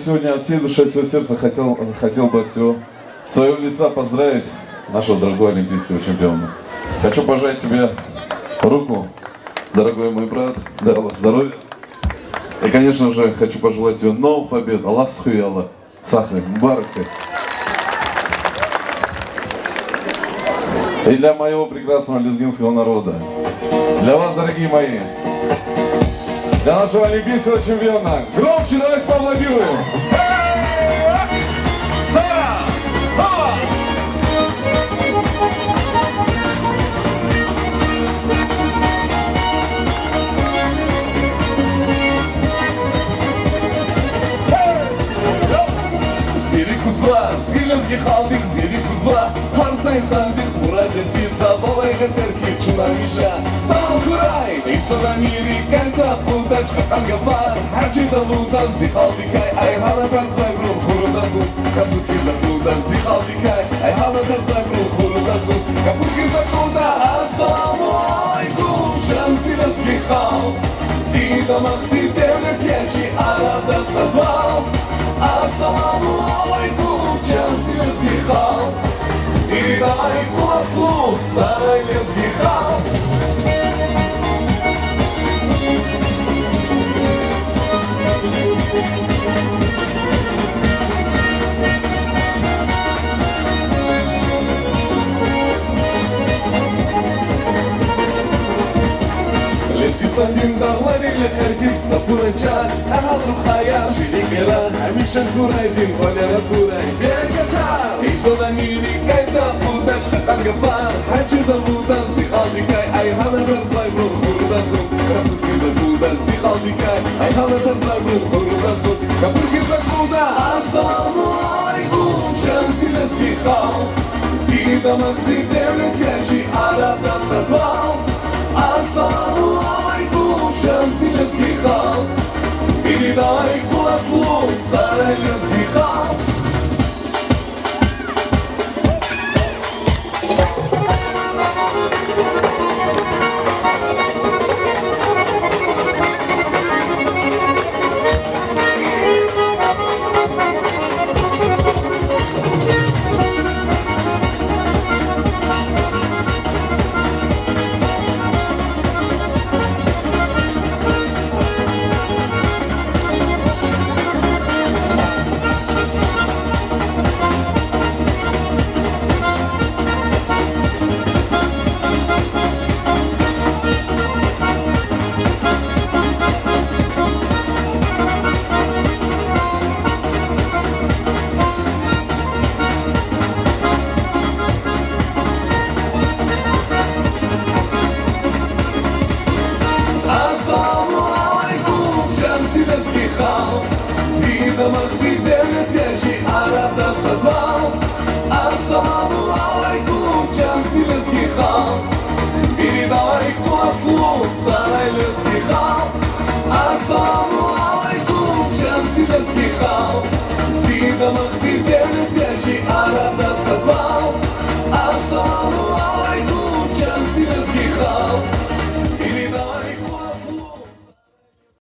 Сегодня от всей души, от всего сердца хотел бы от всего своего лица поздравить нашего дорогого олимпийского чемпиона. Хочу пожать тебе руку, дорогой мой брат, дай Аллах здоровья. И, конечно же, хочу пожелать тебе новых побед. Аллах схуяла, сахар, мбарки. И для моего прекрасного лезгинского народа. Для вас, дорогие мои. Для нашего олимпийского чемпиона. Громче давайте поаплодируем. Зеленский халдик, зелик кузла, Харсай сандик, Мурадин сица, Бабайга терки, Чунамиша, Сал Курай, Ипсана мири, Кайза, Пултачка, Ангапар, Хаджита Лудан, Зихалдикай, Ай Халадан Зайбру, Хурудазу, Кабуки Закудан, Зихалдикай, Ай Халадан Зайбру, Хурудазу, Кабуки Закуда, Ассаламу алейкум, Жан Зеленский хал, Зита Махзи, Девлет Ящи, Арада Садвал, Ассаламу алейкум, Жан Зеленский хал, и дай кулаку, Сарай Ленский хал. Сандин дарлари лехеркис сапурача, ахадру хая шиликера, амишан курайтин холера курай бергата. Исода мири кайса путач хатангапар, хачиза будан сихалдикай, ай халадар зайбру хурдасу, капурки закудан сихалдикай, ай халадар зайбру хурдасу, капурки закуда. Ассаламу алейкум, Жан Зеленский хал, Зита Махзи Девлет Ящи, Арада Садвал. Ассаламу алейкум, Жан Зеленский хал, передай кулаку, Сарай Ленский хал. Зита Махзи Девлет Ящи, Арада Садвал. Ассаламу алейкум, Жан Зеленский хал, передай кулаку, Сарай Ленский хал. Ассаламу алейкум, Жан Зеленский хал, Зита Махзи Девлет Ящи,